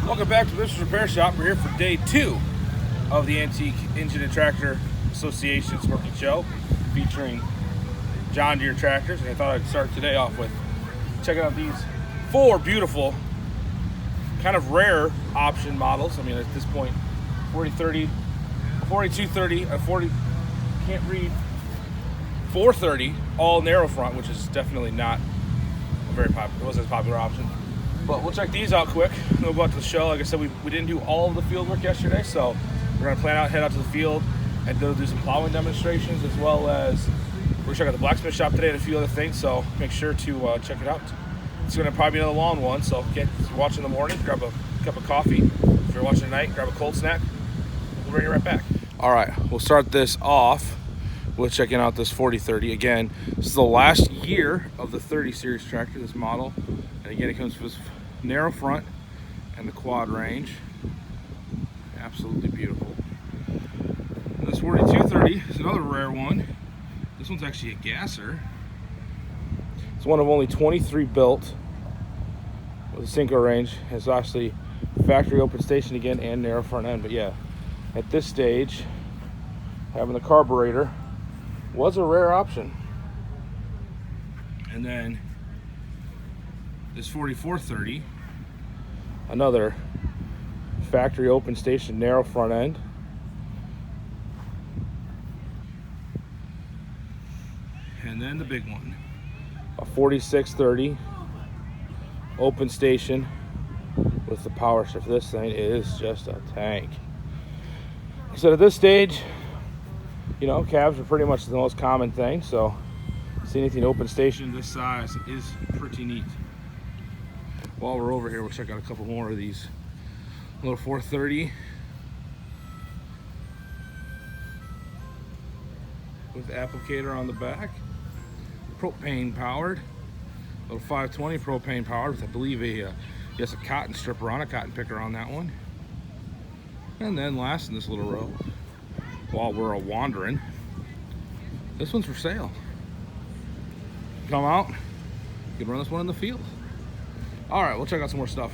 Welcome back to BIBSTER'S Repair Shop. We're here for day 2 of the Antique Engine and Tractor Association's Working Show featuring John Deere tractors. And I thought I'd start today off with checking out these 4 beautiful, kind of rare option models. I mean, at this point, 4030, 4230, 40, can't read, 430, all narrow front, which is definitely not a very popular, it wasn't a popular option. But we'll check these out quick. We'll go out to the show. Like I said, we didn't do all of the field work yesterday, so we're going to head out to the field and do some plowing demonstrations, as well as we're going to check out the blacksmith shop today and a few other things, so make sure to check it out. It's going to probably be another long one, so if you're watching in the morning, grab a cup of coffee. If you're watching at night, grab a cold snack. We'll bring you right back. All right, we'll start this off with checking out this 4030. Again, this is the last year of the 30 series tractor, this model. And again, it comes with narrow front and the quad range. Absolutely beautiful. And this 4230 is another rare one. This one's actually a gasser. It's one of only 23 built with a Synco range. It's actually factory open station again and narrow front end. But yeah, at this stage, having the carburetor was a rare option. And then this 4430, another factory open station narrow front end. And then the big one, a 4630 open station with the power shift. This thing is just a tank. So at this stage, you know, cabs are pretty much the most common thing, so seeing anything open station this size is pretty neat. While we're over here, we'll check out a couple more of these. Little 430 with applicator on the back, propane powered. Little 520 propane powered with, I believe, a cotton stripper on, a cotton picker on that one. And then last in this little row, while we're wandering, this one's for sale. Come out, you can run this one in the field. All right, we'll check out some more stuff.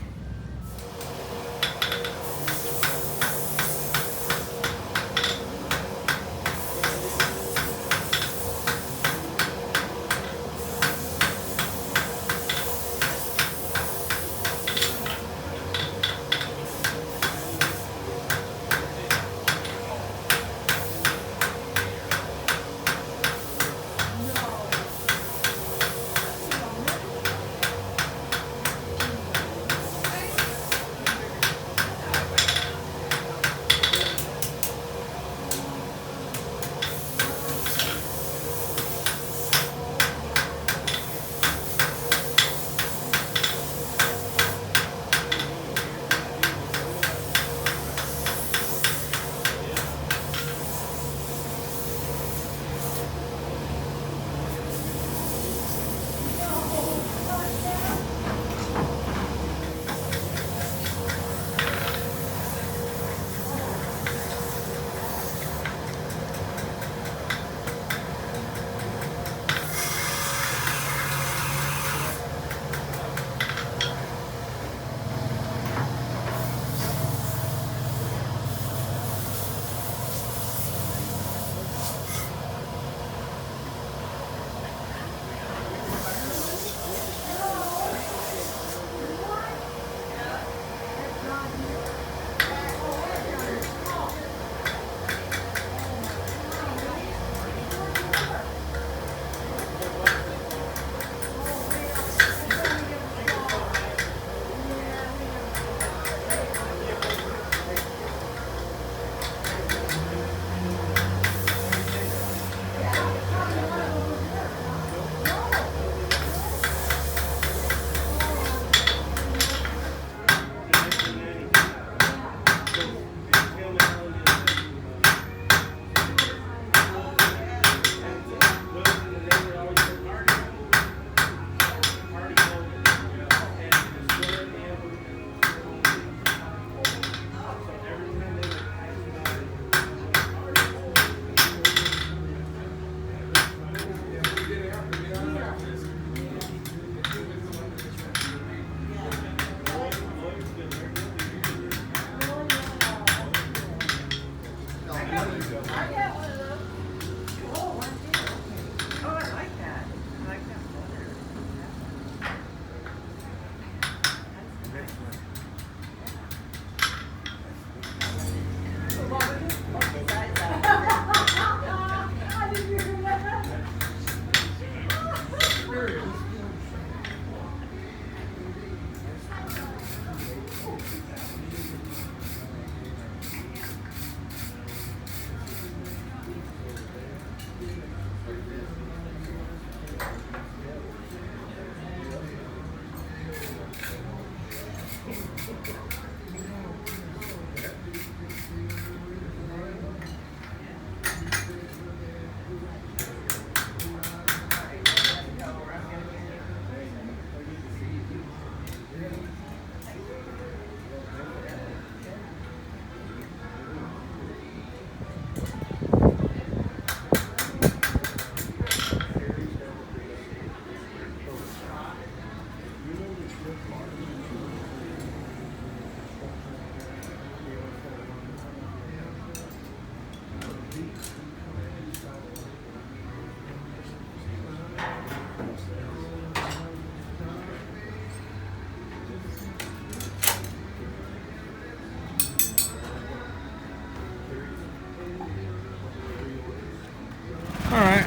Alright,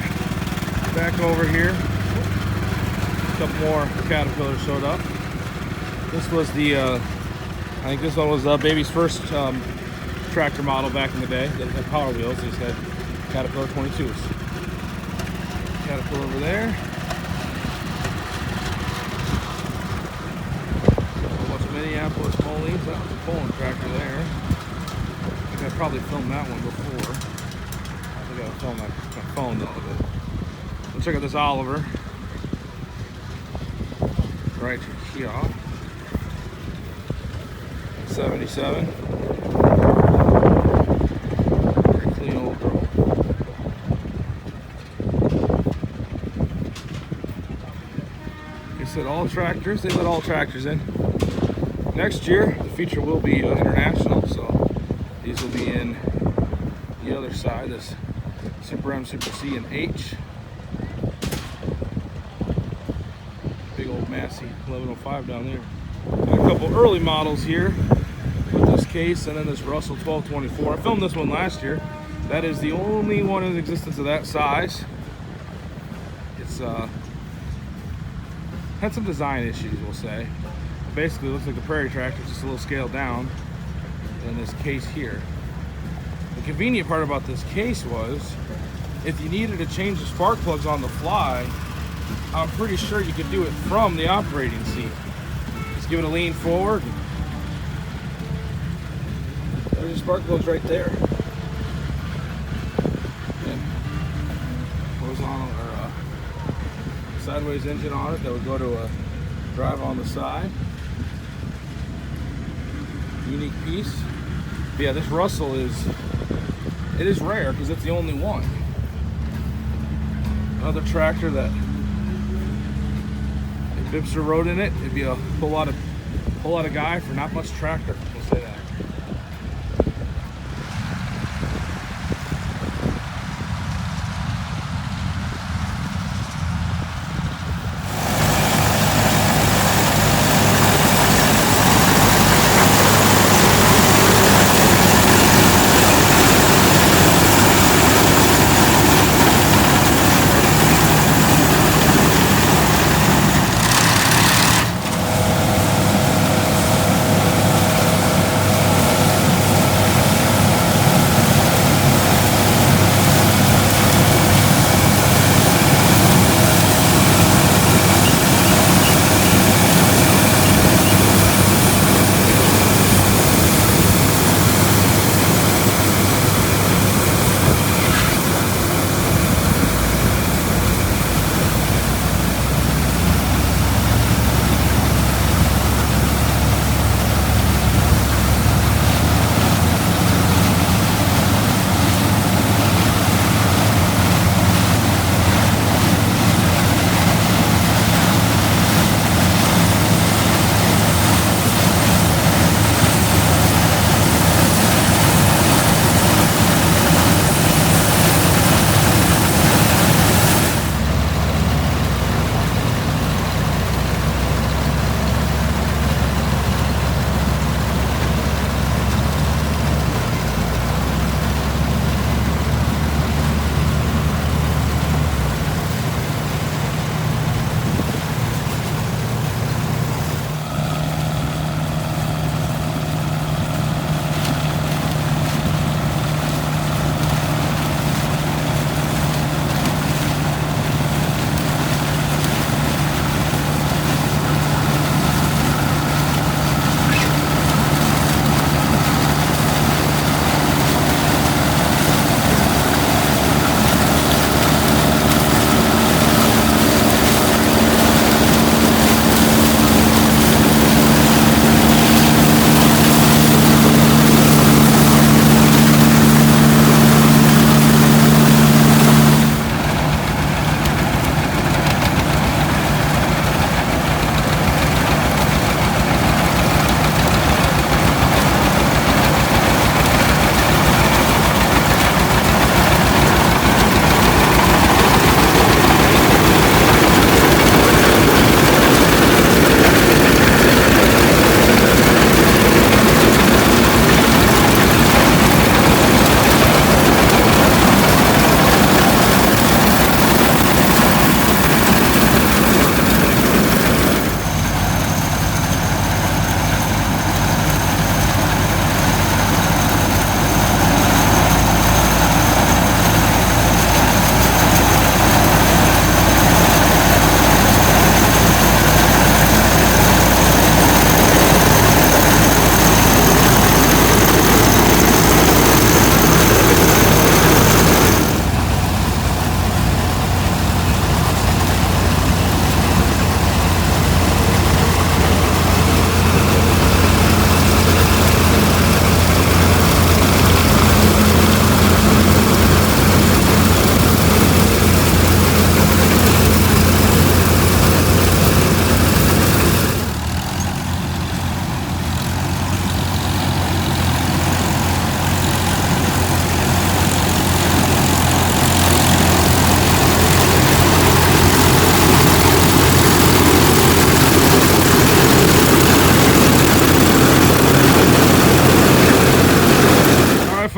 back over here. A couple more Caterpillars showed up. This was the, I think this one was Baby's first tractor model back in the day. They had power wheels, these had Caterpillar 22s. Caterpillar over there. A bunch of Minneapolis Molings. That was a Poland tractor there. I think I probably filmed that one before. I gotta film my phone though. But let's check out this Oliver. Right here. 77. Very clean old girl. They said all tractors, they let all tractors in. Next year, the feature will be international, so these will be in the other side. This Super M, Super C, and H. Big old Massey 1105 down there. Got a couple early models here with this case, and then this Russell 1224. I filmed this one last year. That is the only one in existence of that size. It's had some design issues, we'll say. Basically, it looks like a prairie tractor, just a little scaled down in this case here. The convenient part about this case was, if you needed to change the spark plugs on the fly, I'm pretty sure you could do it from the operating seat. Just give it a lean forward. There's your spark plugs right there. And horizontal or sideways engine on it that would go to a drive on the side. Unique piece. But yeah, this Russell is rare because it's the only one. Another tractor that if BIBSTER rode in it, it'd be a whole lot of guy for not much tractor. We'll say that.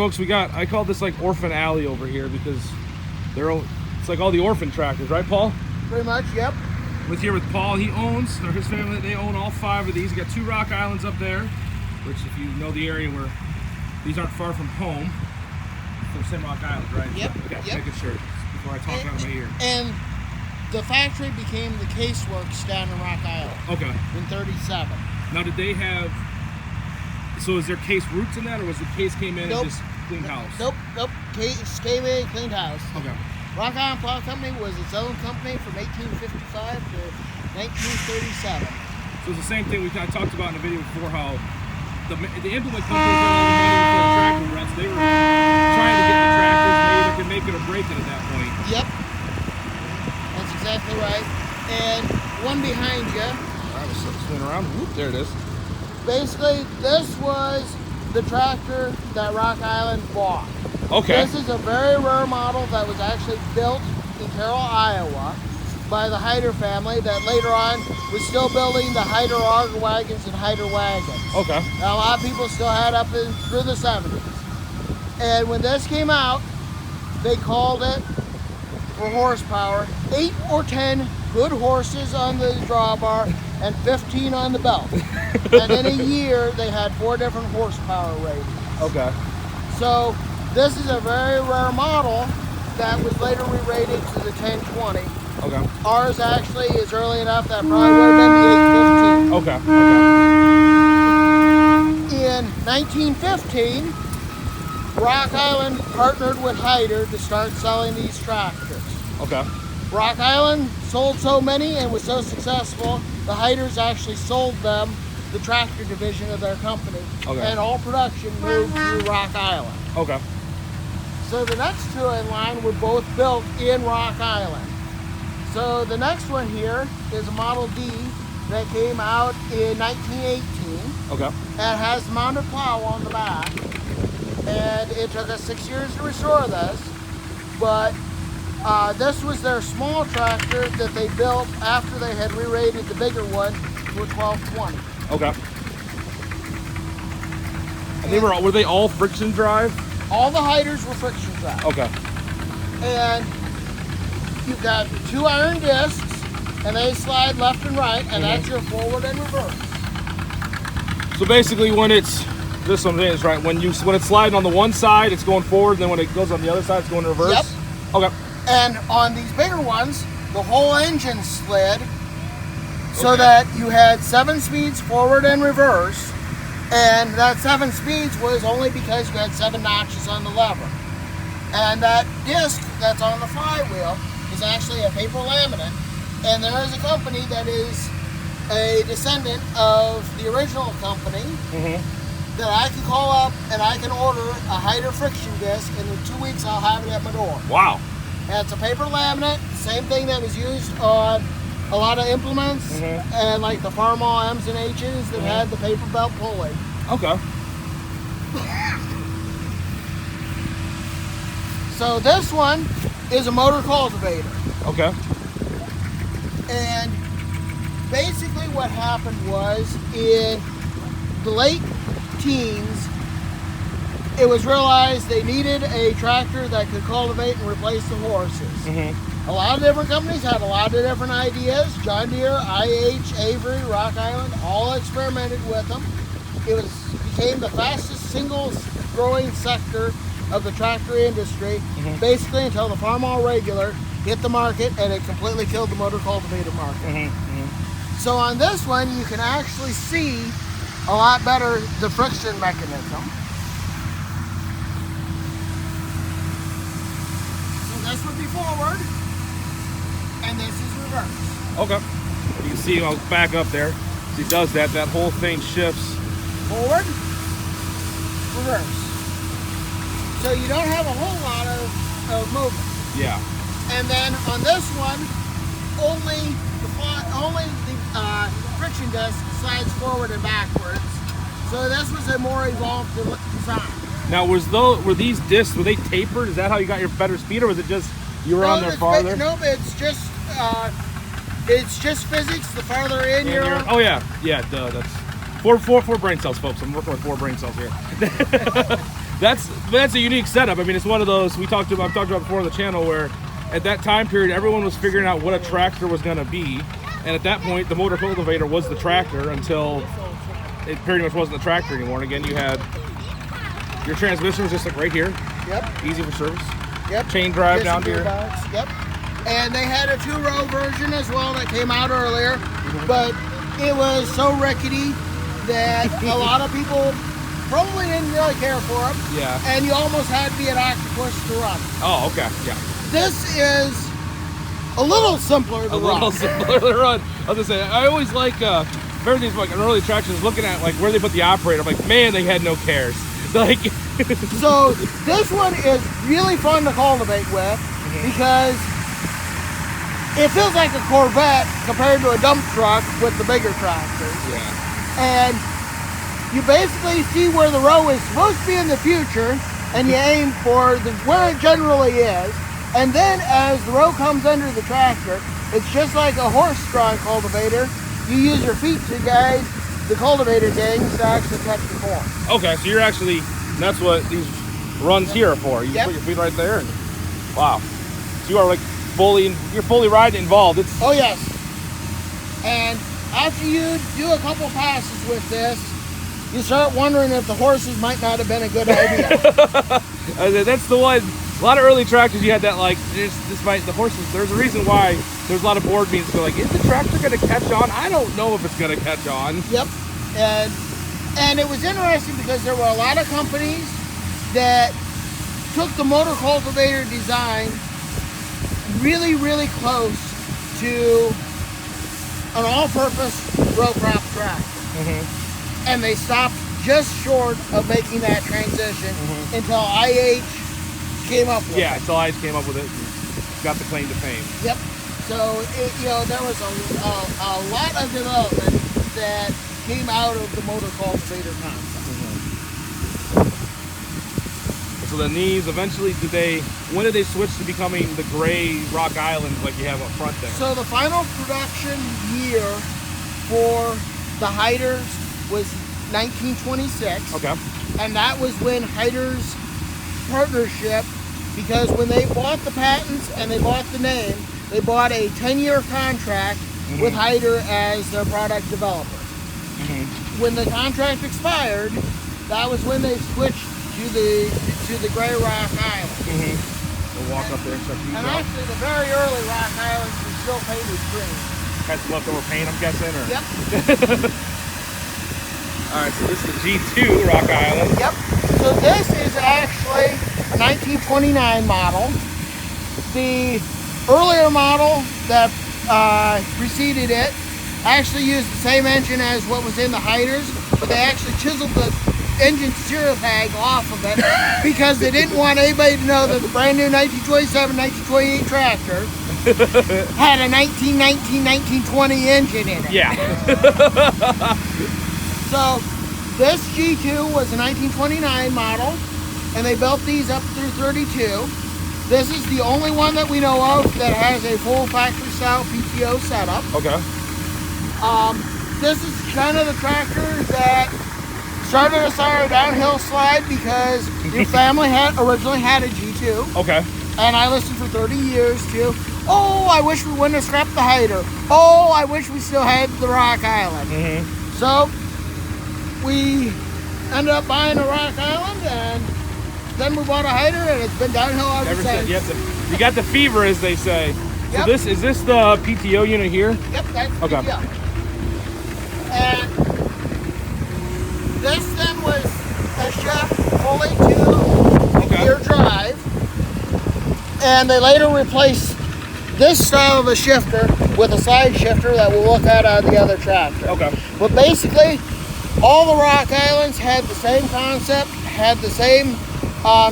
folks, I call this like Orphan Alley over here because it's like all the orphan tractors, right, Paul? Pretty much, yep. With Paul, he owns, or his family, they own all 5 of these. You got 2 Rock Islands up there, which if you know the area where these aren't far from home, from same Rock Island, right? Yep. Okay, yep. making sure before I talk out of my ear. And the factory became the Caseworks down in Rock Island. Okay. In 37. Now, did they have? So, is there Case roots in that, or was the Case came in and just cleaned house? Nope. Case came in and cleaned house. Okay. Rock Island Plow Company was its own company from 1855 to 1937. So it's the same thing we kind of talked about in the video before, how the implement companies got all the money for the tractor rents. They were trying to get the tractors made that could make it or break it at that point. Yep. That's exactly right. And one behind you. All right, let's swing around. Whoop, there it is. Basically, this was the tractor that Rock Island bought. Okay. This is a very rare model that was actually built in Carroll, Iowa by the Hieder family that later on was still building the Hieder auger wagons and Hieder wagons. Okay. Now, a lot of people still had up through the 70s. And when this came out, they called it, for horsepower, 8 or 10 good horses on the drawbar and 15 on the belt. And in a year, they had 4 different horsepower ratings. Okay. So, this is a very rare model that was later re-rated to the 1020. Okay. Ours actually is early enough that probably would have been the 815. Okay. In 1915, Rock Island partnered with Hieder to start selling these tractors. Okay. Rock Island sold so many and was so successful, the Hieders actually sold them the tractor division of their company. Okay. And all production moved to Rock Island. Okay. So the next 2 in line were both built in Rock Island. So the next one here is a Model D that came out in 1918. Okay. And has mounted plow on the back. And it took us 6 years to restore this, but this was their small tractor that they built after they had re-rated the bigger one to a 1220. Okay. And were they all friction drive? All the Hieders were friction drive. Okay. And you've got 2 iron discs, and they slide left and right, and that's your forward and reverse. So basically, when it's this one is right, when it's sliding on the one side, it's going forward, and then when it goes on the other side, it's going reverse. Yep. Okay. And on these bigger ones, the whole engine slid, so that you had 7 speeds forward and reverse. And that 7 speeds was only because you had 7 notches on the lever. And that disc that's on the flywheel is actually a paper laminate. And there is a company that is a descendant of the original company that I can call up and I can order a Hieder friction disc, and in 2 weeks I'll have it at my door. Wow. And it's a paper laminate, same thing that was used on a lot of implements and like the Farmall M's and H's that had the paper belt pulley. Okay. So this one is a motor cultivator. Okay. And basically what happened was in the late teens, it was realized they needed a tractor that could cultivate and replace the horses. A lot of different companies had a lot of different ideas. John Deere, IH, Avery, Rock Island, all experimented with them. It became the fastest single growing sector of the tractor industry, basically until the Farmall Regular hit the market and it completely killed the motor cultivator market. So on this one, you can actually see a lot better the friction mechanism. So this would be forward, and this is reverse. Okay. You can see, I'll back up there. As he does that, that whole thing shifts. Forward, reverse. So you don't have a whole lot of movement. Yeah. And then on this one, only the friction disc slides forward and backwards. So this was a more evolved design. Now, were these discs, were they tapered? Is that how you got your better speed, or was it just you were on there farther? No, it's just physics. The farther in you're on. Oh yeah, duh. That's four brain cells, folks. I'm working with 4 brain cells here. That's a unique setup. I mean, it's one of those I've talked about before on the channel, where at that time period everyone was figuring out what a tractor was going to be, and at that point the motor cultivator was the tractor until it pretty much wasn't the tractor anymore. And again, you had your transmission was just like right here. Yep. Easy for service. Yep. Chain drive down here. Yep. And they had a 2-row version as well that came out earlier, but it was so rickety that a lot of people probably didn't really care for them. Yeah. And you almost had to be an octopus to run. Oh, okay. Yeah. This is a little simpler to run. A little simpler to run. I was gonna say, I always like everything's like an early tractors, looking at like where they put the operator. I'm like, man, they had no cares. Like. So this one is really fun to cultivate with because it feels like a Corvette compared to a dump truck with the bigger tractors. Yeah. And you basically see where the row is supposed to be in the future, and you aim for where it generally is. And then as the row comes under the tractor, it's just like a horse-drawn cultivator. You use your feet to guide the cultivator gangs to actually cut the corn. Okay, so you're actually, that's what these runs here are for. You Yep. put your feet right there, and wow. So you are like you're fully riding involved. It's Oh yes. And after you do a couple passes with this, you start wondering if the horses might not have been a good idea. That's the one. A lot of early tractors, you had that like, the horses. There's a reason why there's a lot of board meetings go like, is the tractor going to catch on? I don't know if it's going to catch on. Yep. And it was interesting because there were a lot of companies that took the motor cultivator design really, really close to an all-purpose row crop tractor. And they stopped just short of making that transition until IH came up with it. Yeah, until IH came up with it and got the claim to fame. Yep. So, there was a lot of development that came out of the motor cultivator concept. So then these eventually, when did they switch to becoming the gray Rock Island like you have up front there? So the final production year for the Hieders was 1926. Okay. And that was when Hieder's partnership, because when they bought the patents and they bought the name, they bought a 10-year contract with Hieder as their product developer. When the contract expired, that was when they switched to the gray Rock Island. We'll walk up there and check these And out. actually, the very early Rock Islands were still painted green. Had some leftover paint, I'm guessing, or? Yep. All right, so this is the G2 Rock Island. Yep. So this is actually a 1929 model. The earlier model that preceded it actually used the same engine as what was in the Hieders, but they actually chiseled the engine serial tag off of it because they didn't want anybody to know that the brand new 1927, 1928 tractor had a 1919, 1920 engine in it. Yeah. So this G2 was a 1929 model, and they built these up through 32. This is the only one that we know of that has a full factory style PTO setup. Okay. This is kind of the tractor that started us on our downhill slide because your family originally had a G2. Okay. And I listened for 30 years to, oh, I wish we wouldn't have scrapped the Hieder. Oh, I wish we still had the Rock Island. So we ended up buying a Rock Island, and then we bought a Hieder, and it's been downhill ever since. You got the fever, as they say. Yep. So is this the PTO unit here? Yep, that's okay. Yeah. And this then was a shift fully to gear drive, and they later replaced this style of a shifter with a side shifter that we'll look at on the other tractor. Okay. But basically, all the Rock Islands had the same concept, had the same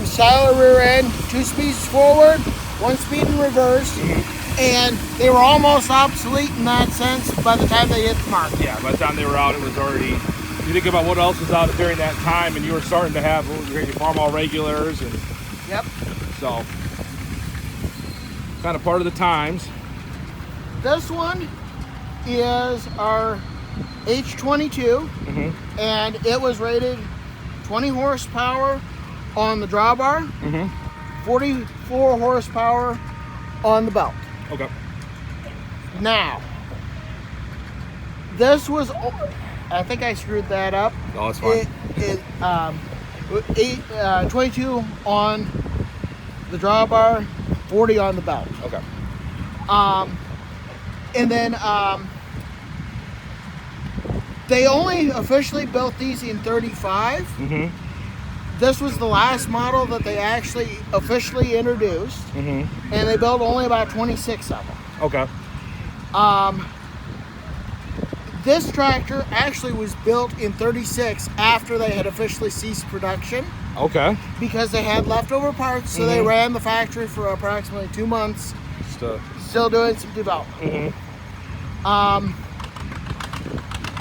style of rear end, 2 speeds forward, 1 speed in reverse, and they were almost obsolete in that sense by the time they hit the market. Yeah, by the time they were out, it was already, you think about what else was out during that time, and you were starting to have your farm all regulars, and so kind of part of the times. This one is our H22, and it was rated 20 horsepower on the drawbar, 44 horsepower on the belt. Okay. Now, this was, I think I screwed that up. No, it's fine. 22 on the drawbar, 40 on the belt. Okay. And then they only officially built these in 35. This was the last model that they actually officially introduced, and they built only about 26 of them. Okay. This tractor actually was built in 36 after they had officially ceased production. Okay. Because they had leftover parts, so they ran the factory for approximately 2 months. Still doing some development.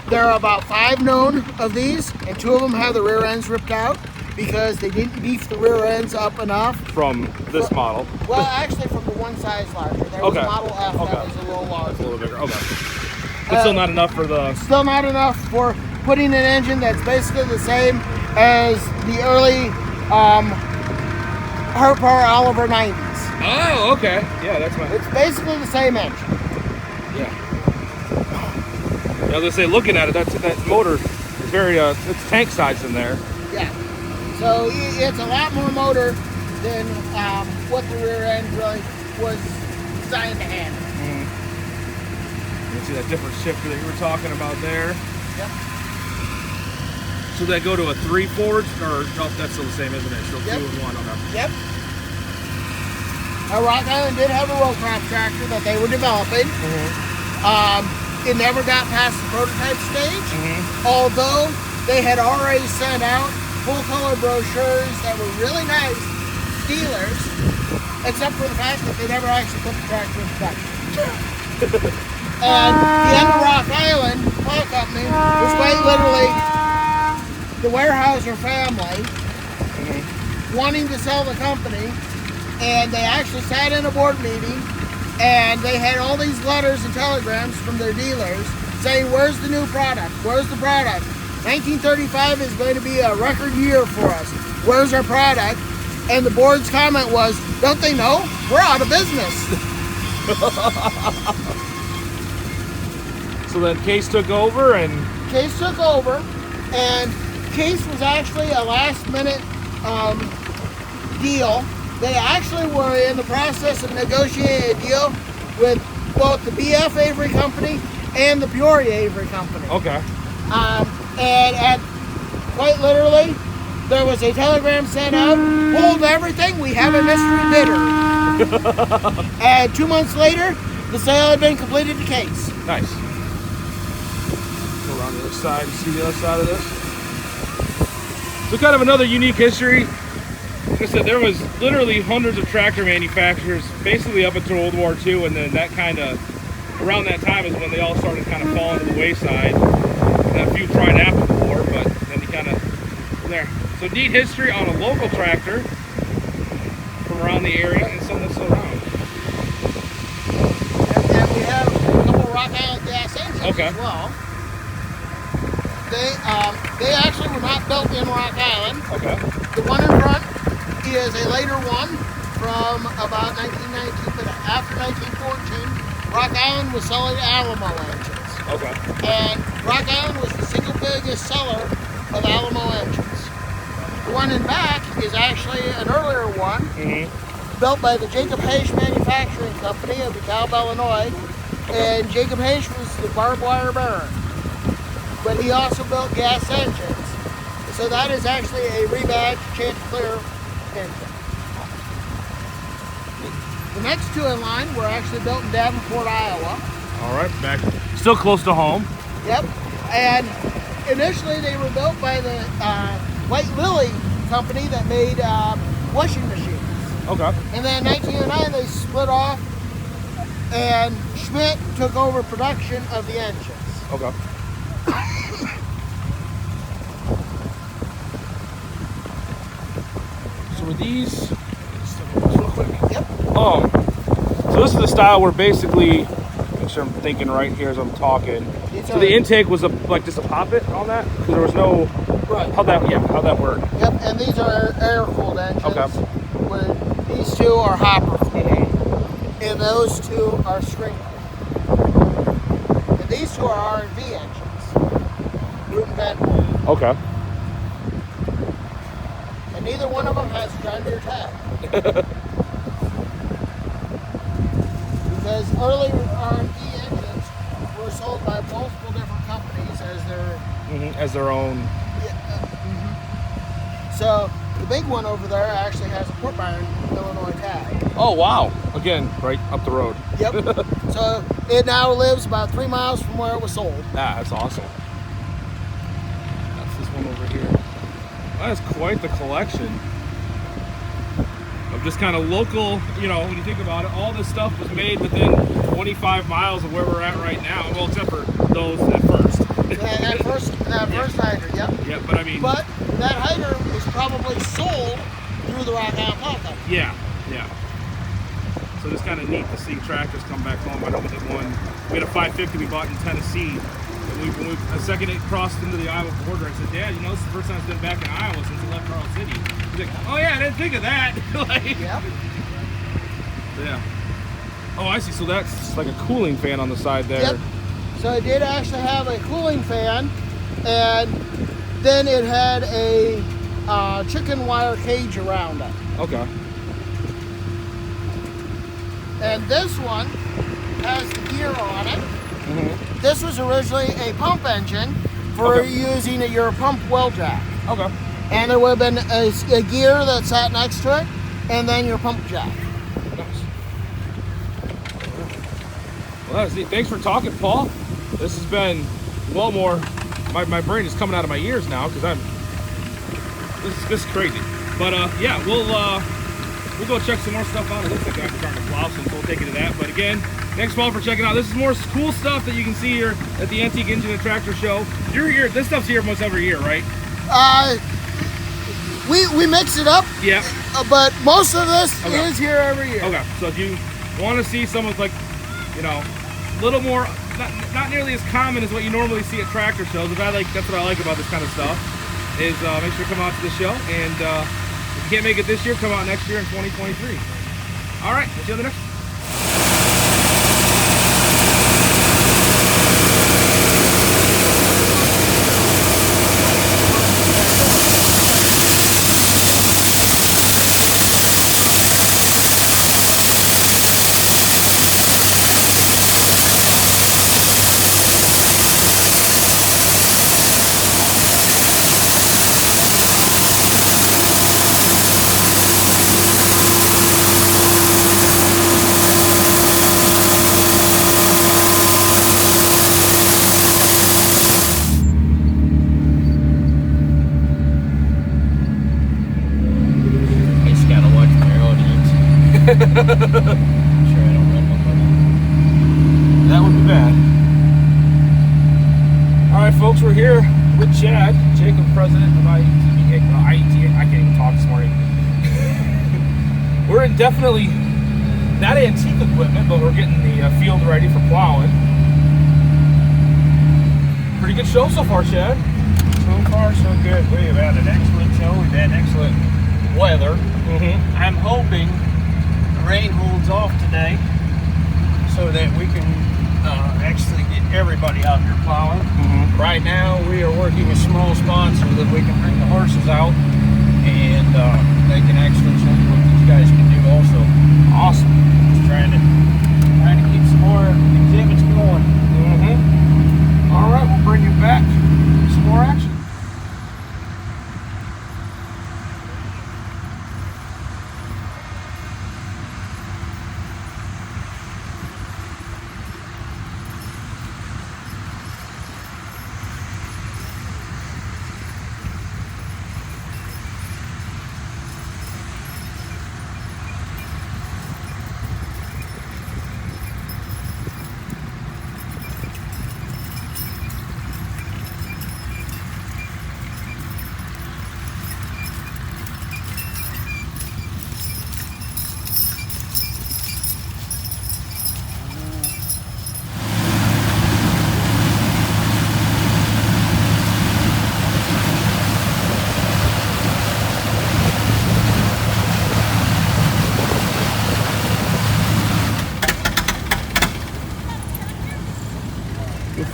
There are about 5 known of these, and 2 of them have the rear ends ripped out because they didn't beef the rear ends up enough. From this model? Well, actually from the one size larger. There was Model F that was a little larger. That's a little bigger, okay. But still not enough for the... Still not enough for putting an engine that's basically the same as the early Harper Oliver 90s. Oh, okay. Yeah, that's my... It's basically the same engine. Yeah. I was gonna say, looking at it, that motor is very, it's tank size in there. Yeah. So it's a lot more motor than what the rear end really was designed to handle. You see that different shifter that you were talking about there? Yep. So they go to a 3 forge, or no, that's still the same, isn't it? Still 2 and 1 on that. Yep. Now, Rock Island did have a row crop tractor that they were developing. It never got past the prototype stage, although they had already sent out full color brochures that were really nice to dealers, except for the fact that they never actually put the tractor in production. And the end of Rock Island Oil Company was quite literally the Weyerhaeuser family wanting to sell the company, and they actually sat in a board meeting and they had all these letters and telegrams from their dealers saying, where's the new product? Where's the product? 1935 is going to be a record year for us. Where's our product? And the board's comment was, don't they know? We're out of business. So then Case took over and... Case took over, and Case was actually a last minute deal. They actually were in the process of negotiating a deal with both the BF Avery Company and the Peoria Avery Company. Okay. And quite literally, there was a telegram sent out, hold everything, we have a mystery bidder. And 2 months later, the sale had been completed to Case. Nice. Go around the other side and see the other side of this. So kind of another unique history. Like I said, there was literally hundreds of tractor manufacturers basically up until World War II, and then that kind of, around that time is when they all started kind of falling to the wayside. And a few tried after the war, but then you kind of, from there. So neat history on a local tractor from around the area and some that's still around. And we have a couple Rock Island gas engines as well. They actually were not built in Rock Island. Okay. The one in front is a later one from about 1919, but after 1914, Rock Island was selling Alamo engines. Okay. And Rock Island was the single biggest seller of Alamo engines. The one in back is actually an earlier one, built by the Jacob Hayes Manufacturing Company of DeKalb, Illinois. And Jacob Hayes was the barbed wire baron. But he also built gas engines. So that is actually a rebadged Chanticleer engine. The next 2 in line were actually built in Davenport, Iowa. All right, back. Still close to home. Yep. And initially they were built by the White Lily company that made washing machines. Okay. And then in 1909 they split off and Schmidt took over production of the engines. Okay. So with these, real quick. Yep. So this is the style where basically, make sure I'm thinking right here as I'm talking. These So the intake was like just a poppet on that? Because there was no... Right. How'd that work? Yep, and these are air-cooled engines. Okay. Where these two are hopper-cooled. And those two are string-cooled. And these two are R&V engines. Root and vent. Okay. And neither one of them has a John Deere tag. Because early R&V engines were sold by multiple different companies as their own. So the big one over there actually has a Port Byron, Illinois tag. Oh wow! Again, right up the road. Yep. So it now lives about 3 miles from where it was sold. That's awesome. That's this one over here. That is quite the collection of just kind of local, you know, when you think about it, all this stuff was made within 25 miles of where we're at right now. Well, except for those at first. That first Hieder, yep. Yeah, but I mean... But that Hieder was probably sold through the Rock Island Plow Company. Yeah. So it's kind of neat to see tractors come back home. I know we did one. We had a 550 we bought in Tennessee. And when the second it crossed into the Iowa border, I said, Dad, you know, this is the first time it's been back in Iowa since it left Charles City. He's like, oh yeah, I didn't think of that. Yep. Yeah. Oh, I see. So that's like a cooling fan on the side there. Yep. So it did actually have a cooling fan, and then it had a chicken wire cage around it. Okay. And this one has the gear on it. This was originally a pump engine for using your pump well jack. Okay. And there would have been a gear that sat next to it, and then your pump jack. Nice. Well, that's neat. Thanks for talking, Paul. This has been well more. My brain is coming out of my ears now because this is crazy. But yeah, we'll go check some more stuff out. It looks like I'm starting to plow, so we'll take it to that. But again, thanks, Paul, for checking out. This is more cool stuff that you can see here at the Antique Engine and Tractor Show. You're here. This stuff's here almost every year, right? We mix it up. Yeah. But most of this is here every year. Okay. So if you want to see some of, like, you know, a little more, not nearly as common as what you normally see at tractor shows. That's what I like about this kind of stuff. Is make sure to come out to the show, and if you can't make it this year, come out next year in 2023. All right, we'll see you on the next one. Sure, I don't run nobody. That would be bad. All right, folks, we're here with Chad, Jacob, president of IET. I can't even talk this morning. We're in definitely not antique equipment, but we're getting the field ready for plowing. Pretty good show so far, Chad. So far, so good. We've had an excellent show. We've had excellent weather. I'm hoping the rain holds off today so that we can actually get everybody out here plowing. Right now, we are working a small spot so that we can bring the horses out and they can actually show you what these guys can do also. Awesome. Just trying to keep some more exhibits going. All right, we'll bring you back some more action.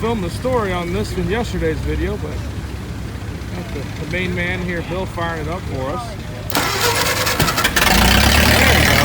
film the story on this in yesterday's video, but got the main man here, Bill, firing it up for us. There we go.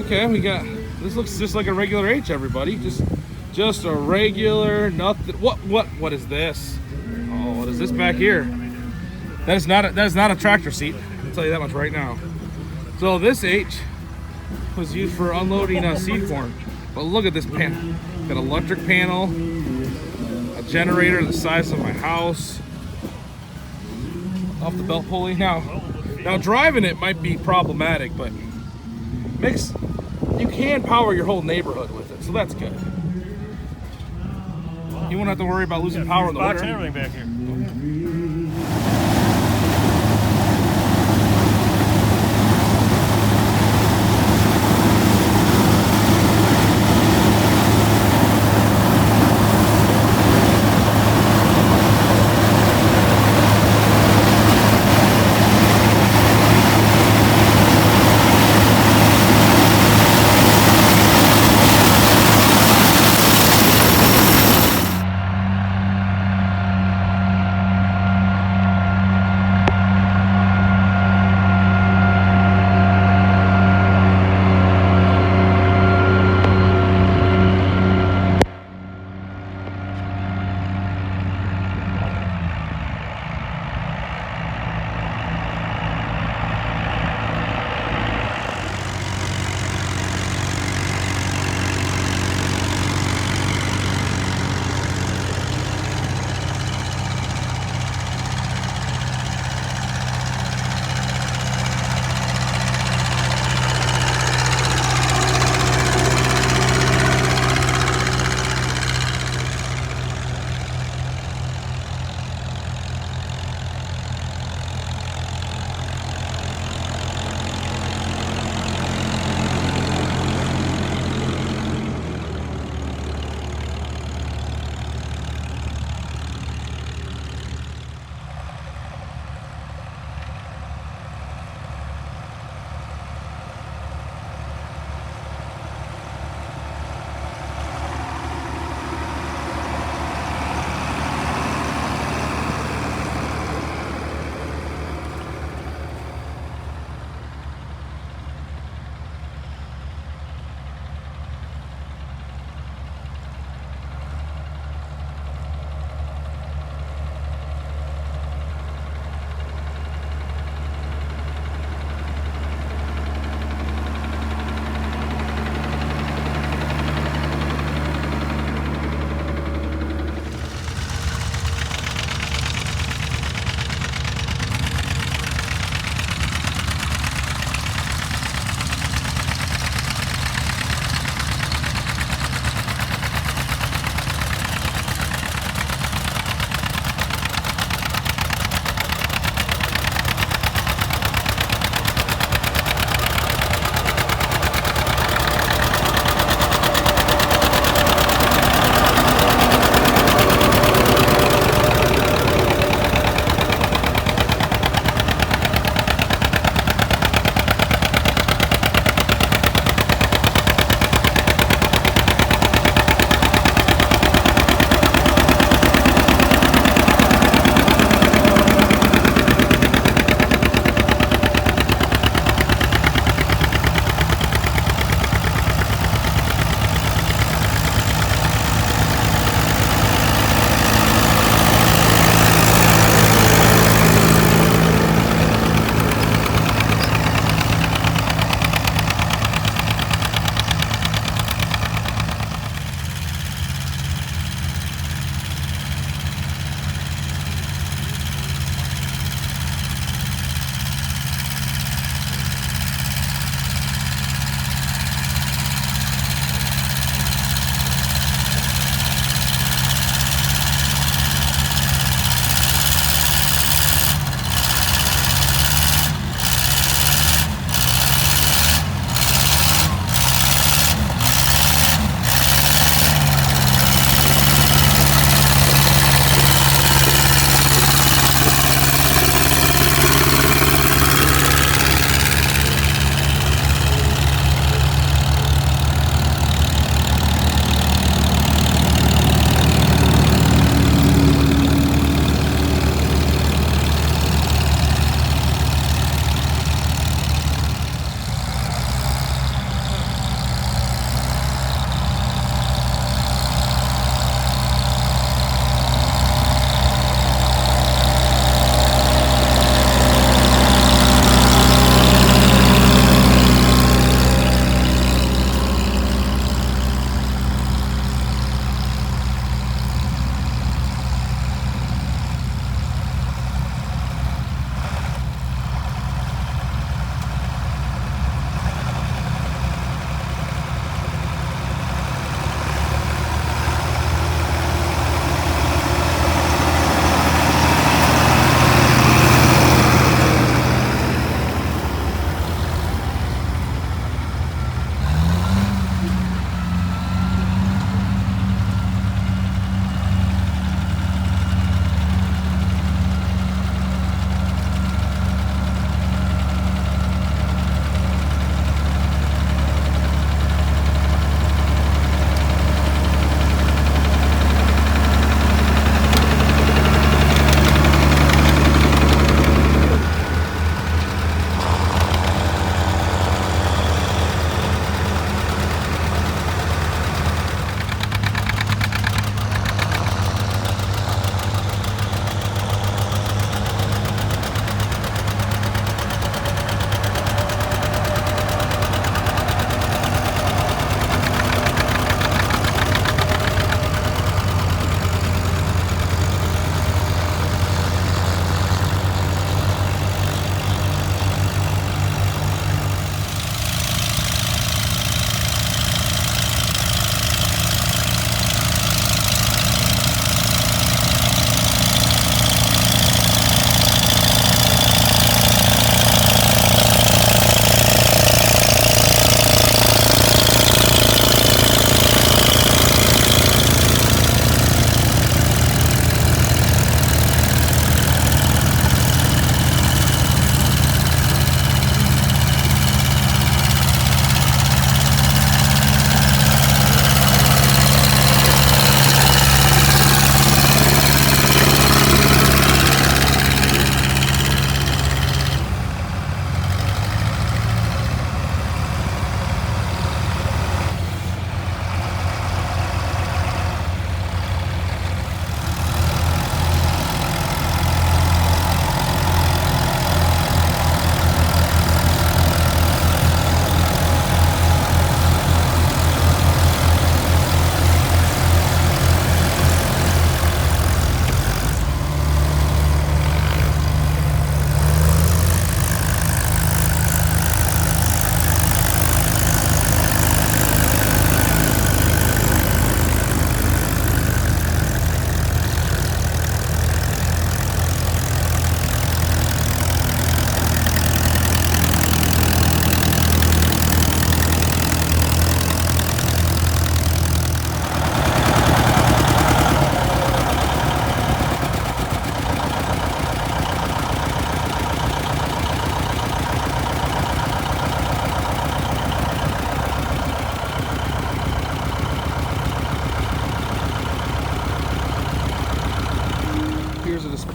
Okay, we got, this looks just like a regular H, everybody. Just a regular nothing. What is this? Oh, what is this back here? That is not a tractor seat. I'll tell you that much right now. So this H was used for unloading seed corn. But look at this panel. Got an electric panel, a generator the size of my house, off the belt pulley. Now driving it might be problematic, but you can power your whole neighborhood with it, so that's good. You won't have to worry about losing power in the winter. Everything back here.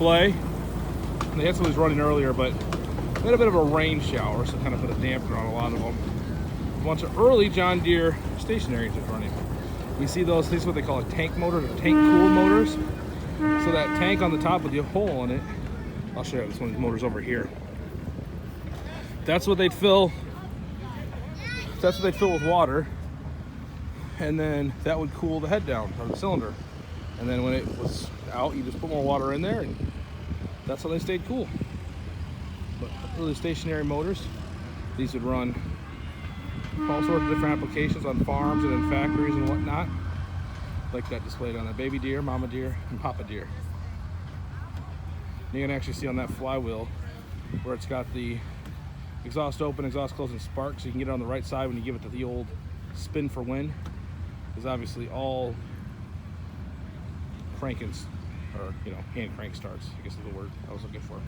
display. They had some of these running earlier, but they had a bit of a rain shower, so kind of put a dampener on a lot of them. A bunch of early John Deere stationary engines running. We see those, this is what they call a tank motor, or tank cooled motors. So that tank on the top with the hole in it, I'll show you this one of these motors over here. That's what they'd fill. That's what they'd fill with water, and then that would cool the head down, or the cylinder. And then when it was out, you just put more water in there, and that's how they stayed cool. But really stationary motors, these would run all sorts of different applications on farms and in factories and whatnot. Like that displayed on the baby deer, mama deer, and papa deer. You can actually see on that flywheel where it's got the exhaust open, exhaust closed, and spark, so you can get it on the right side when you give it the old spin for wind. Is obviously all cranking, or hand crank starts, I guess is the word I was looking for.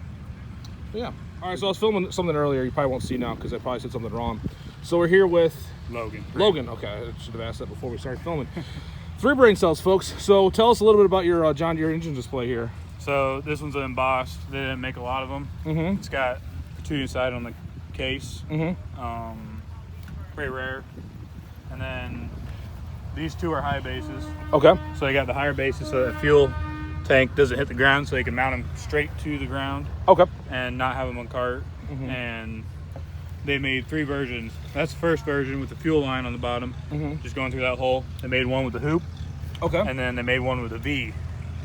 But yeah. All right, so I was filming something earlier. You probably won't see now because I probably said something wrong. So we're here with Logan. Logan. Okay, I should have asked that before we started filming. 3 brain cells, folks. So tell us a little bit about your John Deere engine display here. So this one's embossed. They didn't make a lot of them. It's got protrusion side on the case. Pretty rare. And then these 2 are high bases. Okay. So they got the higher bases so that fuel tank doesn't hit the ground, so they can mount them straight to the ground. Okay. And not have them on cart. And they made 3 versions. That's the first version with the fuel line on the bottom, just going through that hole. They made one with the hoop. Okay. And then they made one with a V.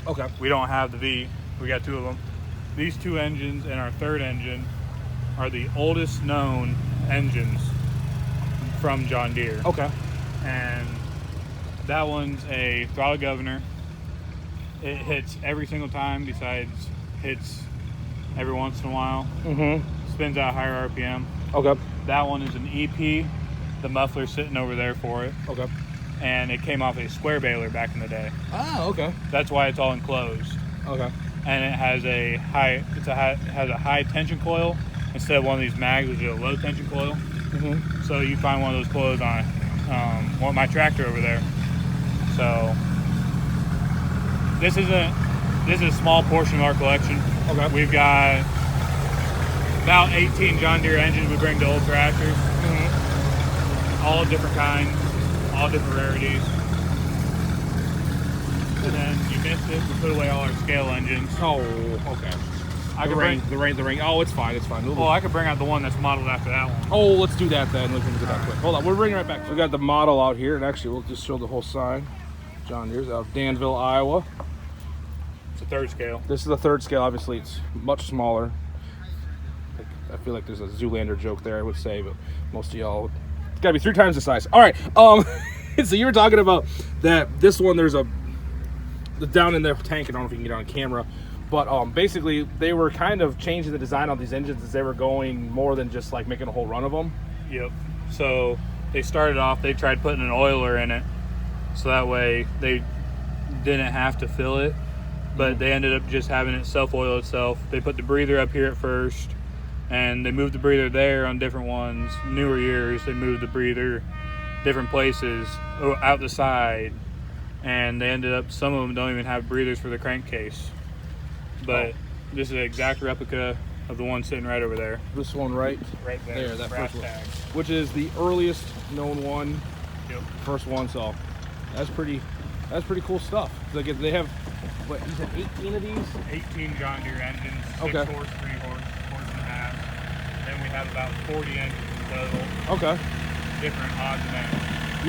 Okay. We don't have the V. We got 2 of them. These 2 engines and our 3rd engine are the oldest known engines from John Deere. Okay. And that one's a throttle governor. It hits every single time, besides hits every once in a while. Spins out higher RPM. Okay. That one is an EP. The muffler's sitting over there for it. Okay. And it came off a square baler back in the day. Oh, okay. That's why it's all enclosed. Okay. And it has a high tension coil instead of one of these mags, which is a low tension coil. So you find one of those coils on one of my tractor over there. So this is a small portion of our collection. Okay. We've got about 18 John Deere engines we bring to old tractors. All different kinds, all different rarities. And then you missed it, we put away all our scale engines. Oh, okay. The ring. Oh, it's fine. It's fine. I could bring out the one that's modeled after that one. Oh, let's do that then. Let's do that quick. Hold on, we're bringing it right back. So we got the model out here, and actually we'll just show the whole sign. John Deere's out of Danville, Iowa. It's a 3rd scale. This is the 3rd scale. Obviously, it's much smaller. I feel like there's a Zoolander joke there, I would say, but most of y'all, it's got to be 3 times the size. All right. So you were talking about that. This one, there's down in the tank. I don't know if you can get it on camera. But basically, they were kind of changing the design on these engines as they were going more than just like making a whole run of them. Yep. So they started off, they tried putting an oiler in it, so that way they didn't have to fill it. But they ended up just having it self-oil itself. They put the breather up here at first, and they moved the breather there on different ones. Newer years, they moved the breather different places out the side, and they ended up, some of them don't even have breathers for the crankcase. But this is an exact replica of the one sitting right over there. This one right there, that brass first one, tag. which is the earliest known one. Yep. First one, so that's pretty cool stuff. They have, what, you said 18 of these? 18 John Deere engines, 6 Okay. horse, 3 horse and a half. Then we have about 40 engines in total. Okay. Different odds and ends.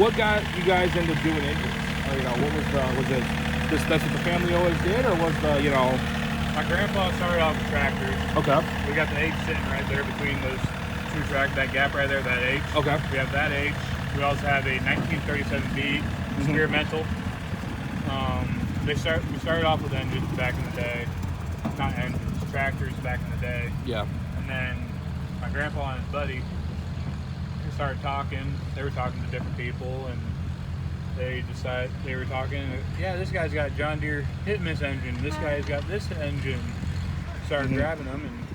What got you guys into doing engines? Or, what was it just that's what the family always did, or was My grandpa started off with tractors. Okay. We got the H sitting right there between those 2 tractors, that gap right there, that H. Okay. We have that H. We also have a 1937B experimental. We started off with engines back in the day. Not engines, tractors back in the day. Yeah. And then my grandpa and his buddy started talking. They were talking to different people, and they were talking. Yeah, this guy's got John Deere hit miss engine. This guy's got this engine. Started grabbing them, and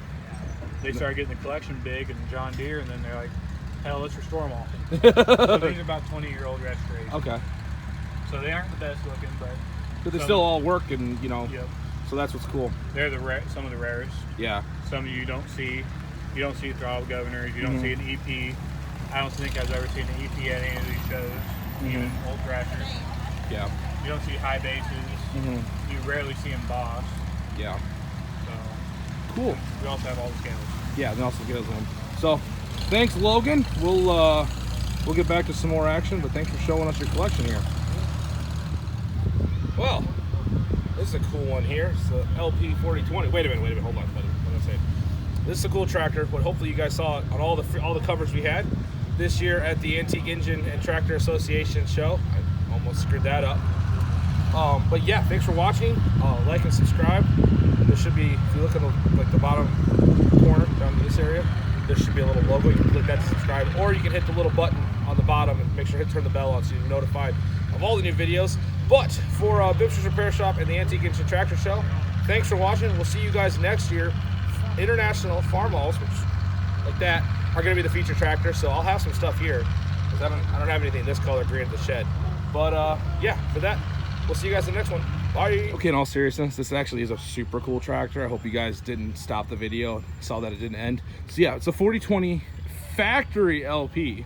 they started getting the collection big and John Deere, and then they're like, hell, let's restore them all. So these are about 20-year-old restorations. Okay. So they aren't the best looking, but But they still all work, and Yep. So that's what's cool. They're some of the rarest. Yeah. Some of you don't see. You don't see throttle governors. You don't see an EP. I don't think I've ever seen an EP at any of these shows. Even old tractors. Yeah. You don't see high bases. You rarely see them boss. Yeah. So cool. We also have all the scales. Yeah, and also scales them. So thanks, Logan. We'll get back to some more action, but thanks for showing us your collection here. Well, this is a cool one here. It's the LP 4020. Wait a minute, hold on. What did I say? This is a cool tractor, but hopefully you guys saw it on all the covers we had this year at the Antique Engine and Tractor Association show. I almost screwed that up. But yeah, thanks for watching. Like and subscribe. There should be, if you look at the bottom corner down in this area, there should be a little logo. You can click that to subscribe, or you can hit the little button on the bottom and make sure to turn the bell on so you're notified of all the new videos. But for BIBSTER'S Repair Shop and the Antique Engine Tractor Show, thanks for watching. We'll see you guys next year. International farm hauls, which like that, are going to be the feature tractor. So I'll have some stuff here because I don't have anything this color green at the shed. But yeah, for that, we'll see you guys in the next one. Bye. Okay, in all seriousness, this actually is a super cool tractor. I hope you guys didn't stop the video and saw that it didn't end. So yeah, it's a 4020 factory LP.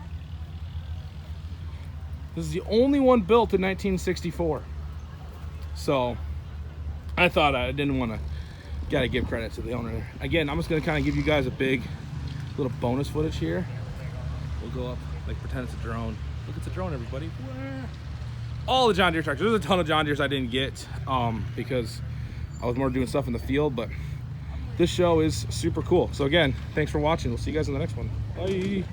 This is the only one built in 1964. So I thought I didn't want to, gotta give credit to the owner there. Again, I'm just gonna kind of give you guys a big little bonus footage here. We'll go up, like pretend it's a drone. Look, it's a drone, everybody. All the John Deere tractors. There's a ton of John Deeres I didn't get because I was more doing stuff in the field, but this show is super cool. So again, thanks for watching. We'll see you guys in the next one. Bye.